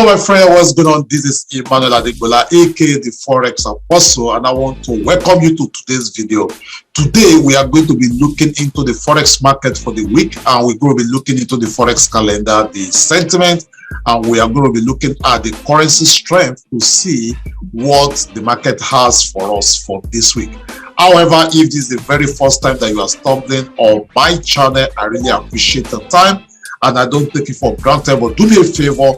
Hello my friend, what's going on? This is Emmanuel Adegbola, aka the Forex Apostle, and I want to welcome you to today's video. Today we are going to be looking into the Forex market for the week, and we're going to be looking into the Forex calendar, the sentiment, and we are going to be looking at the currency strength to see what the market has for us for this week. However, if this is the very first time that you are stumbling on my channel, I really appreciate the time and I don't take it for granted, but do me a favor,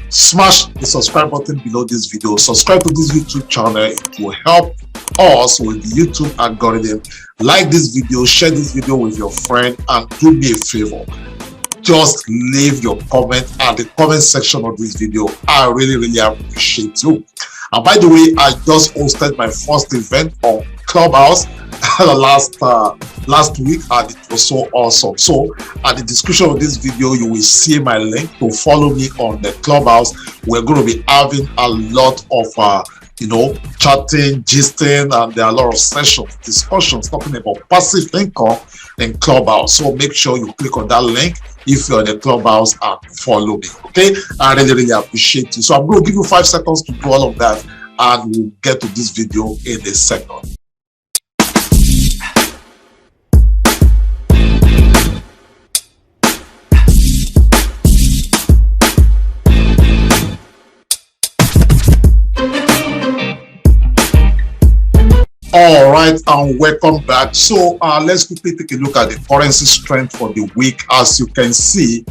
smash the subscribe button below this video. Subscribe to this YouTube channel. It will help us with the YouTube algorithm. Like this video, share this video with your friend, and do me a favor, just leave your comment at the comment section of this video. I really appreciate you. And by the way, I just hosted my first event on Clubhouse last week, and it was so awesome. So at the description of this video, you will see my link to follow me on the Clubhouse. We're going to be having a lot of chatting, gisting, and there are a lot of sessions, discussions talking about passive income in Clubhouse. So make sure you click on that link if you're in the Clubhouse and follow me. Okay, I really appreciate you. So I'm going to give you 5 seconds to do all of that, and we'll get to this video in a second. All right, and welcome back. So let's quickly take a look at the currency strength for the week. As you can see,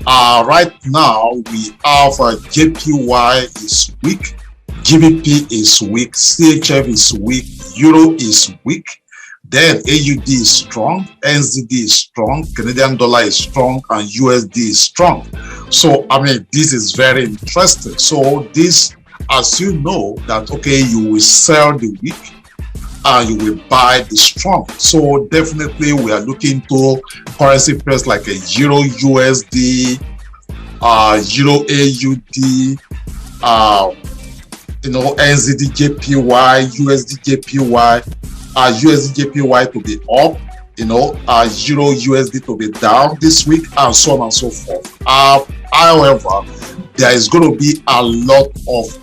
right now we have JPY is weak, GBP is weak, CHF is weak, Euro is weak, then AUD is strong, NZD is strong, Canadian dollar is strong, and USD is strong. So I mean, this is very interesting. So this, as you know, that okay, you will sell the weak and you will buy the strong. So definitely we are looking to currency pairs like a Euro USD, Euro AUD, NZD JPY, USD JPY, USD JPY to be up, Euro USD to be down this week, and so on and so forth. However, there is going to be a lot of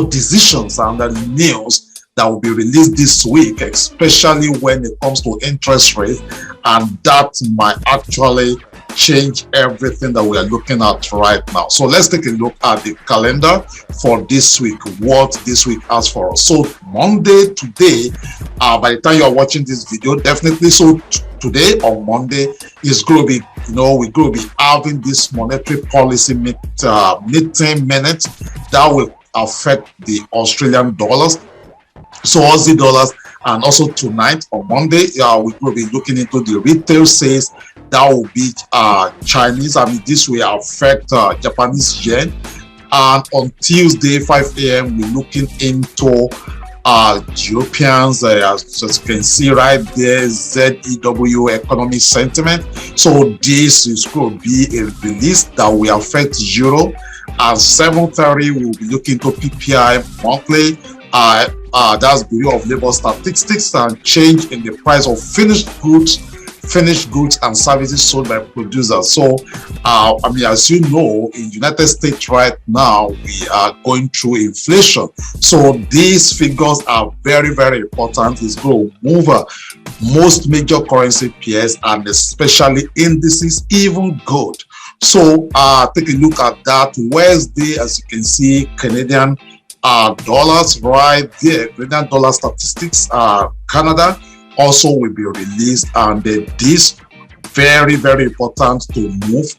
decisions and the news that will be released this week, especially when it comes to interest rates, and that might actually change everything that we are looking at right now. So let's take a look at the calendar for this week, what this week has for us. So Monday, today, by the time you are watching this video, definitely, so today on Monday is going to be, we're going to be having this monetary policy meeting minute that will affect the Australian dollars, so Aussie dollars, and also tonight on Monday, we will be looking into the retail sales that will be Chinese. I mean, this will affect Japanese yen. And on Tuesday, 5 a.m., we're looking into Europeans, as you can see right there, ZEW economic sentiment. So this is going to be a release that will affect Euro. At 7:30, we'll be looking to PPI monthly. That's Bureau of Labor Statistics, and change in the price of finished goods and services sold by producers. So I mean, as you know, in United States right now we are going through inflation, so these figures are very important. It's going to move most major currency pairs, and especially indices, even gold. So take a look at that. Wednesday, as you can see, Canadian dollars right there, Canadian dollar statistics, Canada also will be released, and this very important to move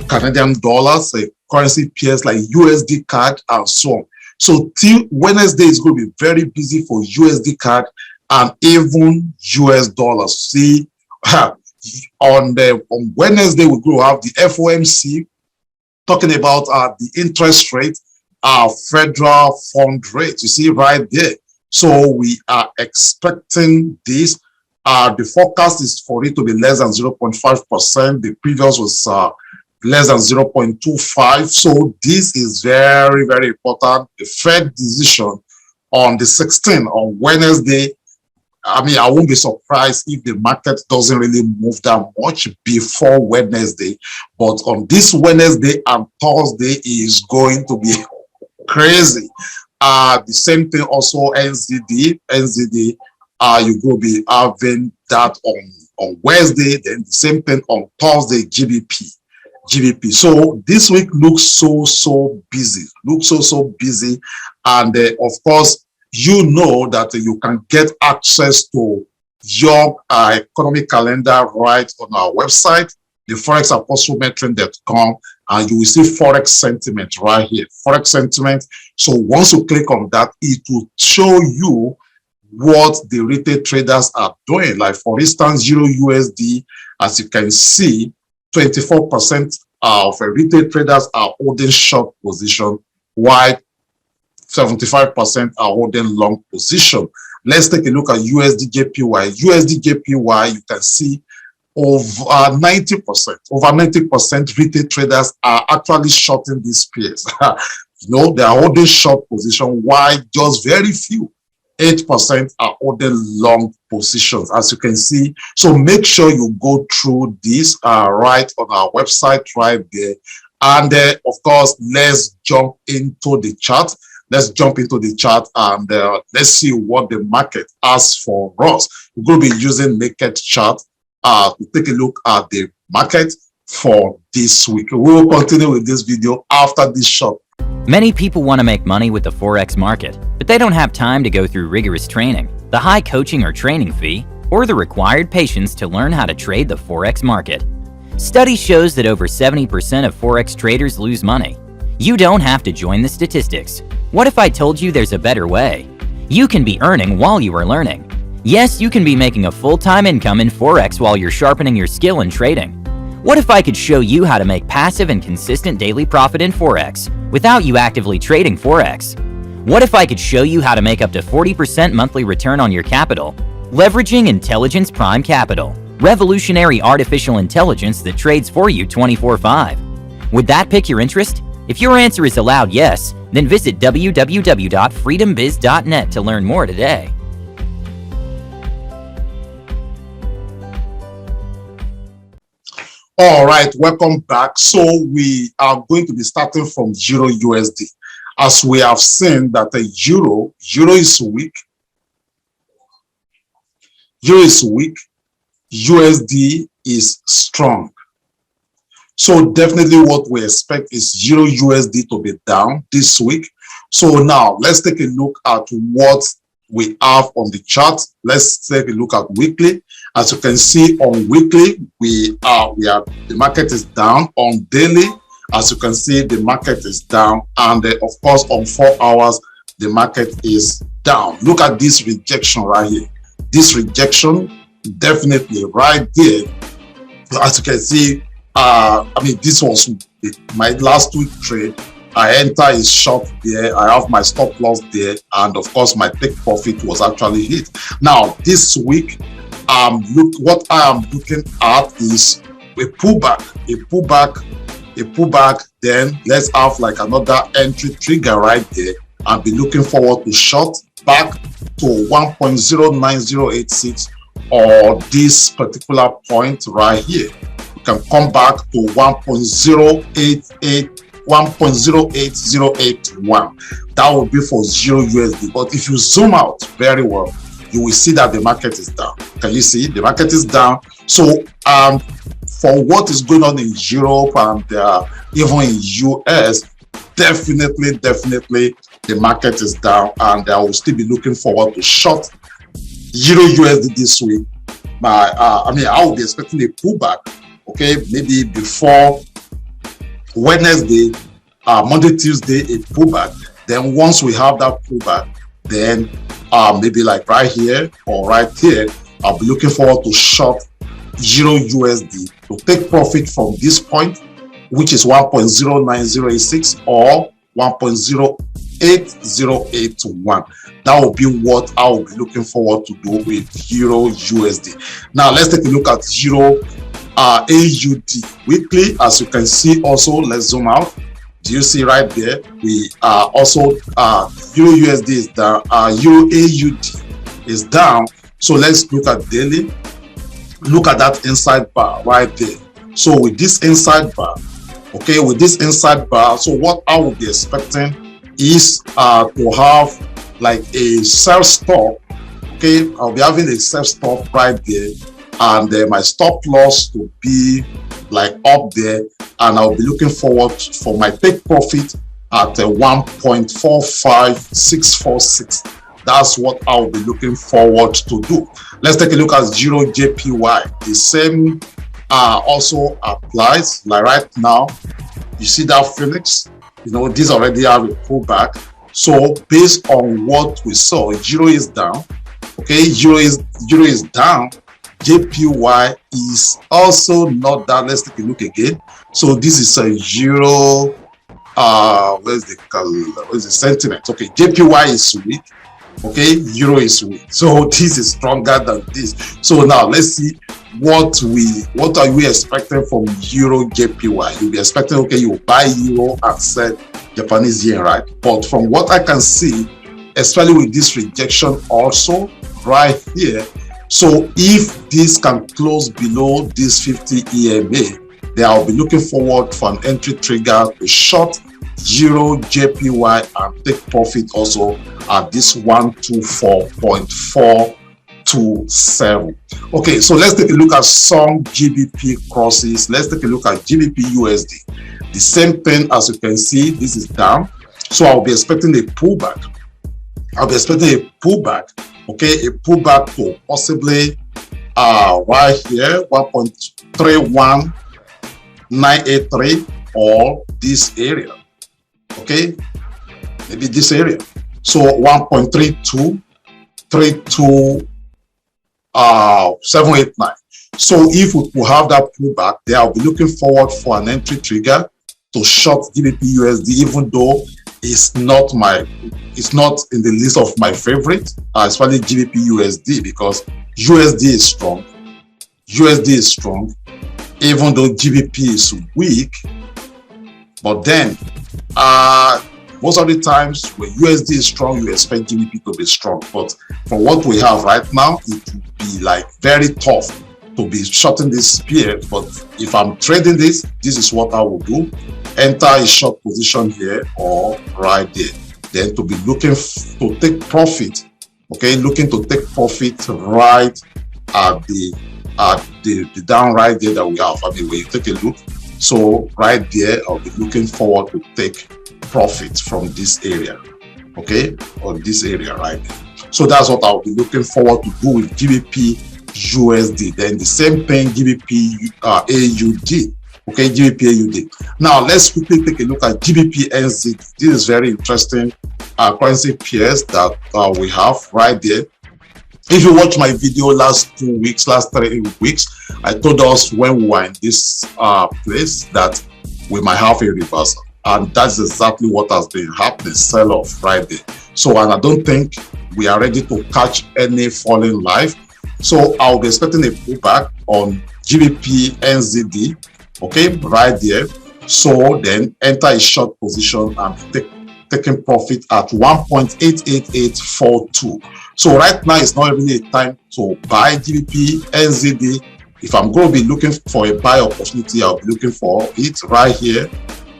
Canadian dollars, currency pairs like USD CAD and so on. So till Wednesday is going to be very busy for USD CAD and even US dollars. See, on Wednesday we're going to have the FOMC talking about the interest rate, federal fund rate, you see right there. So we are expecting this. The forecast is for it to be less than 0.5%. The previous was less than 0.25. So this is very important. The Fed decision on the 16th, on Wednesday, I mean, I won't be surprised if the market doesn't really move that much before Wednesday. But on this Wednesday and Thursday is going to be crazy. The same thing also NZD. You will be having that on Wednesday. Then the same thing on Thursday. GBP. So this week looks so busy. So busy, and of course, you know that you can get access to your economic calendar right on our website, the Forex Apostle Books.com, and you will see Forex Sentiment right here. Forex Sentiment. So once you click on that, it will show you what the retail traders are doing. Like for instance, Euro USD, as you can see, 24% of retail traders are holding short position, while 75% are holding long position. Let's take a look at USD JPY. USD JPY, you can see over 90% retail traders are actually shorting these pairs. You know, they are holding short position, while just very few, 8% are holding long positions, as you can see. So make sure you go through this right on our website right there. And of course, let's jump into the chart. Let's jump into the chart and let's see what the market has for us. We're going to be using naked chart to take a look at the market for this week. We will continue with this video after this short. Many people want to make money with the Forex market, but they don't have time to go through rigorous training, the high coaching or training fee, or the required patience to learn how to trade the Forex market. Study shows that over 70% of Forex traders lose money. You don't have to join the statistics. What if I told you there's a better way? You can be earning while you are learning. Yes, you can be making a full-time income in Forex while you're sharpening your skill in trading. What if I could show you how to make passive and consistent daily profit in Forex without you actively trading Forex? What if I could show you how to make up to 40% monthly return on your capital, leveraging IPrime Capital, revolutionary artificial intelligence that trades for you 24/5? Would that pique your interest? If your answer is a loud yes, then visit www.freedombiz.net to learn more today. All right, welcome back. So we are going to be starting from Euro USD. As we have seen that the Euro is weak. Euro is weak. USD is strong. So definitely what we expect is Euro USD to be down this week. So now let's take a look at what we have on the chart. Let's take a look at weekly. As you can see on weekly, the market is down. On daily, as you can see, the market is down, and of course on 4 hours the market is down. Look at this rejection right here. This rejection definitely right there. As you can see, I mean, this was my last week trade. I enter is short there. I have my stop loss there, and of course my take profit was actually hit. Now this week, look what I am looking at is a pullback. Then let's have like another entry trigger right there, and be looking forward to short back to 1.09086 or this particular point right here. You can come back to 1.08081. That would be for Euro USD. But if you zoom out very well, you will see that the market is down. Can you see? The market is down. So for what is going on in Europe and even in US, definitely the market is down, and I will still be looking forward to short Euro USD this week. I mean, I will be expecting a pullback. Okay, maybe before Wednesday, Monday, Tuesday, a pullback. Then once we have that pullback, then maybe like right here or right here, I'll be looking forward to short Euro USD to take profit from this point, which is 1.09086 or 1.08081. That will be what I will be looking forward to do with Euro USD. Now let's take a look at Euro AUD weekly. As you can see, also let's zoom out. Do you see right there? We also Euro USD is down. Euro AUD is down. So let's look at daily. Look at that inside bar right there. So with this inside bar, okay, with this inside bar, so what I would be expecting is to have like a sell stop. Okay, I'll be having a sell stop right there, and my stop loss to be like up there, and I'll be looking forward for my take profit at 1.45646. That's what I'll be looking forward to do. Let's take a look at 0JPY. The same also applies. Like right now, you see that Phoenix, you know, these already have a pullback. So based on what we saw, 0 is down. Okay, 0 is down. JPY is also not down. Let's take a look again. So this is a 0. Where's the sentiment? Okay, JPY is weak. Okay, euro is weak. So this is stronger than this. So now let's see what are we expecting from euro JPY. You'll be expecting, okay, you buy euro and sell Japanese yen, right? But from what I can see, especially with this rejection also right here, so if this can close below this 50 EMA, then I'll be looking forward for an entry trigger to short euro JPY and take profit also at this 124.427. Okay, so let's take a look at some GBP crosses. Let's take a look at Gbp Usd. The same thing, as you can see, this is down. So I'll be expecting a pullback. Okay, a pullback to possibly right here 1.31983 or this area. Okay, maybe this area. So 1.3232789. So if we could have that pullback, then I'll be looking forward for an entry trigger to short Gbp USD, even though it's not in the list of my favorite, especially Gbp USD, because USD is strong. Even though GBP is weak. But then most of the times when USD is strong, you expect GBP to be strong. But from what we have right now, it will be like very tough to be shorting this period. But if I'm trading this is what I will do. Enter a short position here or right there. Then to be looking to take profit. Okay, looking to take profit right at the down right there that we have. I mean, when you take a look, so right there, I'll be looking forward to take profit from this area. Okay, on this area right there. So that's what I'll be looking forward to do with GBP USD. Then the same thing, GBP AUD. Okay, GBP AUD. Now let's quickly take a look at GBP NZ. This is very interesting currency pairs that we have right there. If you watch my video last 3 weeks, I told us when we were in this place that we might have a reversal, and that's exactly what has been happening. Sell off right there. So, and I don't think we are ready to catch any falling live. So I'll be expecting a pullback on GBP NZD. Okay, right there. So then enter a short position and taking profit at 1.88842. So right now it's not really a time to buy GBP NZD. If I'm going to be looking for a buy opportunity, I'll be looking for it right here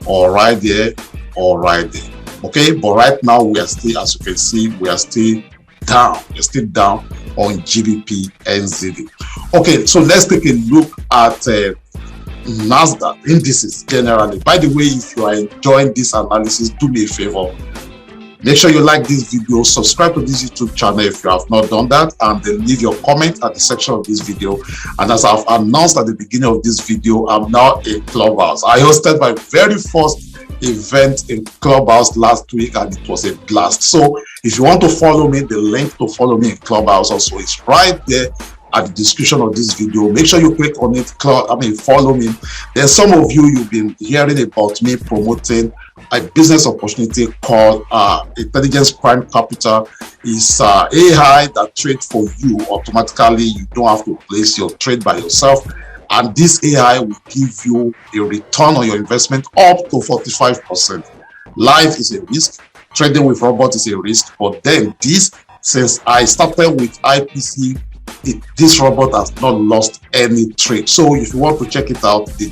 or right there or right there. Okay, but right now we are still, as you can see, we are still down. We're still down on GBP NZD. Okay, so let's take a look at Nasdaq Indices generally. By the way, if you are enjoying this analysis, do me a favor. Make sure you like this video, subscribe to this YouTube channel if you have not done that, and then leave your comment at the section of this video. And as I've announced at the beginning of this video, I'm now in Clubhouse. I hosted my very first event in Clubhouse last week, and it was a blast. So if you want to follow me, the link to follow me in Clubhouse also is right there at the description of this video. Make sure you click on it, follow me. Then some of you've been hearing about me promoting a business opportunity called IPrime Capital. Is AI that trades for you automatically. You don't have to place your trade by yourself, and this AI will give you a return on your investment up to 45%. Life is a risk, trading with robots is a risk, but then this, since I started with this robot has not lost any trade. So if you want to check it out, the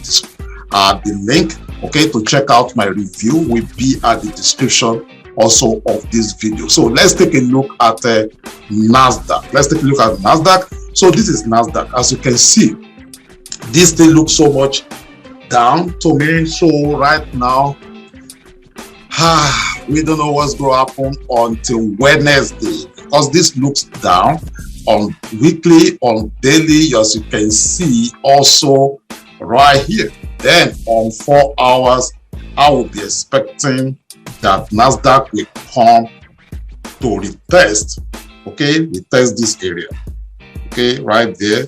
link, okay, to check out my review will be at the description also of this video. So let's take a look at Nasdaq. Let's take a look at Nasdaq. So this is Nasdaq. As you can see, this thing looks so much down to me. So right now, we don't know what's going to happen until Wednesday, because this looks down on weekly, on daily, as you can see also right here. Then on 4 hours, I will be expecting that Nasdaq will come to retest, okay, retest this area, okay, right there,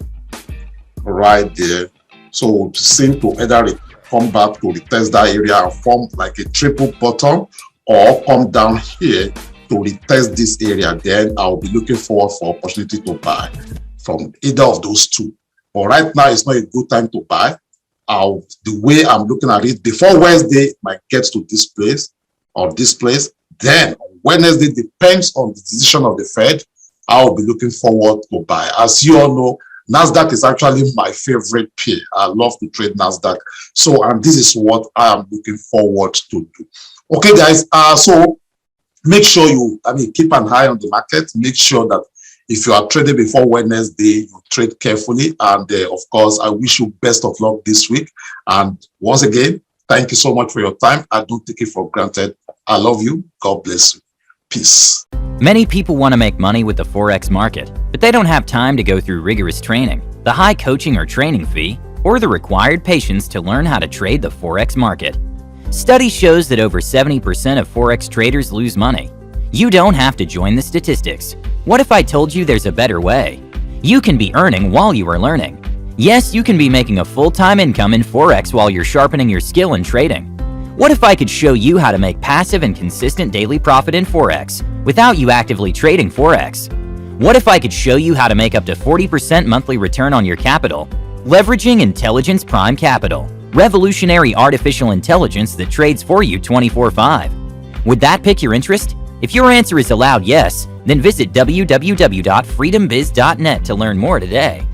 right there. So it seems to either come back to retest that area and form like a triple bottom, or come down here to retest this area. Then I'll be looking forward for opportunity to buy from either of those two. But right now, it's not a good time to buy. The way I'm looking at it, before Wednesday, it might get to this place or this place. Then on Wednesday, depends on the decision of the Fed, I'll be looking forward to buy. As you all know, Nasdaq is actually my favorite pair. I love to trade Nasdaq. So, and this is what I am looking forward to do. Okay, guys. So make sure you, keep an eye on the market. Make sure that if you are trading before Wednesday, you trade carefully. And of course, I wish you best of luck this week. And once again, thank you so much for your time. I don't take it for granted. I love you. God bless you. Peace. Many people want to make money with the Forex market, but they don't have time to go through rigorous training, the high coaching or training fee, or the required patience to learn how to trade the Forex market. Study shows that over 70% of Forex traders lose money. You don't have to join the statistics. What if I told you there's a better way? You can be earning while you are learning. Yes, you can be making a full-time income in Forex while you're sharpening your skill in trading. What if I could show you how to make passive and consistent daily profit in Forex without you actively trading Forex? What if I could show you how to make up to 40% monthly return on your capital, leveraging IPrime Capital, revolutionary artificial intelligence that trades for you 24/5? Would that pique your interest? If your answer is a loud yes, then visit www.freedombiz.net to learn more today.